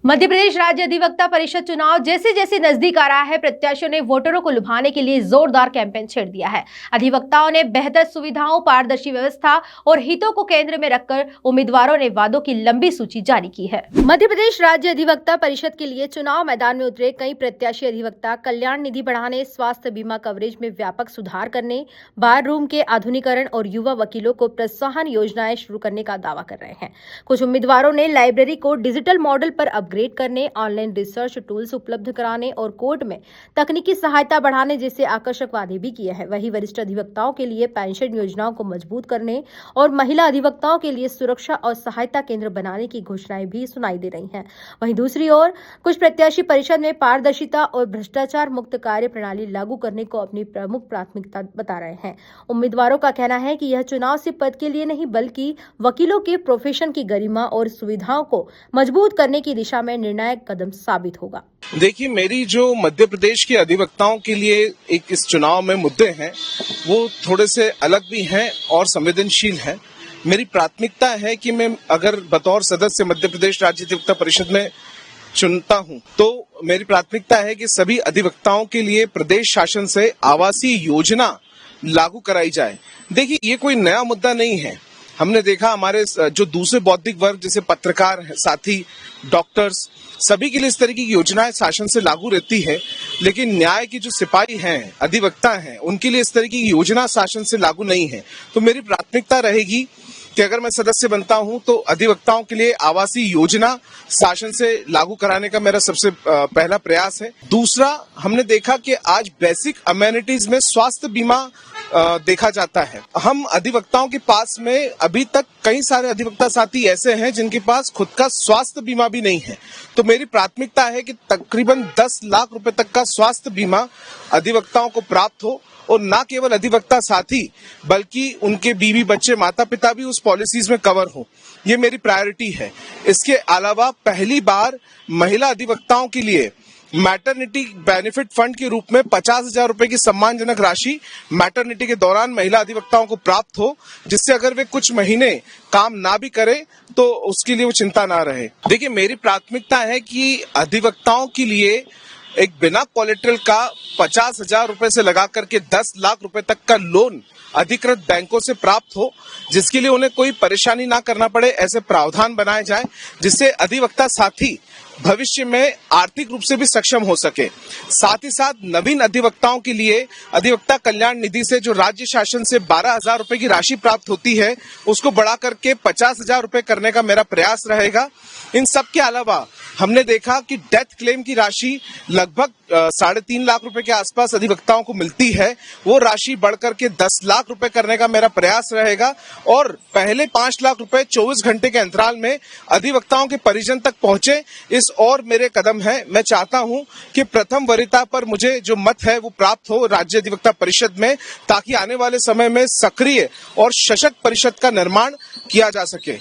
मध्य प्रदेश राज्य अधिवक्ता परिषद चुनाव जैसे जैसे नजदीक आ रहा है, प्रत्याशियों ने वोटरों को लुभाने के लिए जोरदार कैंपेन छेड़ दिया है। अधिवक्ताओं ने बेहतर सुविधाओं, पारदर्शी व्यवस्था और हितों को केंद्र में रखकर उम्मीदवारों ने वादों की लंबी सूची जारी की है। मध्य प्रदेश राज्य अधिवक्ता परिषद के लिए चुनाव मैदान में उतरे कई प्रत्याशी अधिवक्ता कल्याण निधि बढ़ाने, स्वास्थ्य बीमा कवरेज में व्यापक सुधार करने, बार रूम के आधुनिकीकरण और युवा वकीलों को प्रोत्साहन योजनाएं शुरू करने का दावा कर रहे हैं। कुछ उम्मीदवारों ने लाइब्रेरी को डिजिटल मॉडल पर अपग्रेड करने, ऑनलाइन रिसर्च टूल्स उपलब्ध कराने और कोर्ट में तकनीकी सहायता बढ़ाने जैसे आकर्षक वादे भी किए हैं। वहीं वरिष्ठ अधिवक्ताओं के लिए पेंशन योजनाओं को मजबूत करने और महिला अधिवक्ताओं के लिए सुरक्षा और सहायता केंद्र बनाने की घोषणाएं भी सुनाई दे रही हैं। वहीं दूसरी ओर कुछ प्रत्याशी परिषद में पारदर्शिता और भ्रष्टाचार मुक्त कार्य प्रणाली लागू करने को अपनी प्रमुख प्राथमिकता बता रहे हैं। उम्मीदवारों का कहना है कि यह चुनाव सिर्फ पद के लिए नहीं बल्कि वकीलों के प्रोफेशन की गरिमा और सुविधाओं को मजबूत करने की दिशा में निर्णायक कदम साबित होगा। देखिए, मेरी जो मध्य प्रदेश के अधिवक्ताओं के लिए एक इस चुनाव में मुद्दे हैं, वो थोड़े से अलग भी हैं और संवेदनशील हैं। मेरी प्राथमिकता है कि मैं अगर बतौर सदस्य मध्य प्रदेश राज्य अधिवक्ता परिषद में चुनता हूं, तो मेरी प्राथमिकता है कि सभी अधिवक्ताओं के लिए प्रदेश शासन से आवासीय योजना लागू कराई जाए। देखिए, ये कोई नया मुद्दा नहीं है। हमने देखा हमारे जो दूसरे बौद्धिक वर्ग जैसे पत्रकार, साथी, डॉक्टर्स, सभी के लिए इस तरह की योजनाएं शासन से लागू रहती है, लेकिन न्याय की जो सिपाही हैं, अधिवक्ता हैं, उनके लिए इस तरह की योजना शासन से लागू नहीं है। तो मेरी प्राथमिकता रहेगी कि अगर मैं सदस्य बनता हूं तो अधिवक्ताओं के लिए आवासीय योजना शासन से लागू कराने का मेरा सबसे पहला प्रयास है। दूसरा, हमने देखा कि आज बेसिक अमेनिटीज में स्वास्थ्य बीमा देखा जाता है। हम अधिवक्ताओं के पास में अभी तक कई सारे अधिवक्ता साथी ऐसे हैं जिनके पास खुद का स्वास्थ्य बीमा भी नहीं है। तो मेरी प्राथमिकता है कि तकरीबन 10 लाख रुपए तक का स्वास्थ्य बीमा अधिवक्ताओं को प्राप्त हो और न केवल अधिवक्ता साथी बल्कि उनके बीवी, बच्चे, माता पिता भी उस पॉलिसीज में कवर हो। ये मेरी प्रायोरिटी है। इसके अलावा पहली बार महिला अधिवक्ताओं के लिए मैटरनिटी बेनिफिट फंड के रूप में 50,000 रुपए की सम्मानजनक राशि मैटरनिटी के दौरान महिला अधिवक्ताओं को प्राप्त हो, जिससे अगर वे कुछ महीने काम ना भी करें तो उसके लिए वो चिंता ना रहे। देखिए, मेरी प्राथमिकता है कि अधिवक्ताओं के लिए एक बिना कोलेटरल का 50,000 रुपए से लगा करके 10 लाख रुपए तक का लोन अधिकृत बैंकों से प्राप्त हो, जिसके लिए उन्हें कोई परेशानी ना करना पड़े। ऐसे प्रावधान बनाए जाए जिससे अधिवक्ता साथी भविष्य में आर्थिक रूप से भी सक्षम हो सके। साथ ही साथ नवीन अधिवक्ताओं के लिए अधिवक्ता कल्याण निधि से जो राज्य शासन से 12,000 रुपए की राशि प्राप्त होती है, उसको बढ़ा करके 50,000 रुपए करने का मेरा प्रयास रहेगा। इन सब के अलावा हमने देखा कि डेथ क्लेम की राशि लगभग 3.5 लाख रुपए के आसपास अधिवक्ताओं को मिलती है। वो राशि बढ़कर के 10 लाख रुपए करने का मेरा प्रयास रहेगा और पहले 5 लाख रुपए 24 घंटे के अंतराल में अधिवक्ताओं के परिजन तक पहुंचे। इस और मेरे कदम है। मैं चाहता हूं कि प्रथम वरीयता पर मुझे जो मत है वो प्राप्त हो राज्य अधिवक्ता परिषद में, ताकि आने वाले समय में सक्रिय और सशक्त परिषद का निर्माण किया जा सके।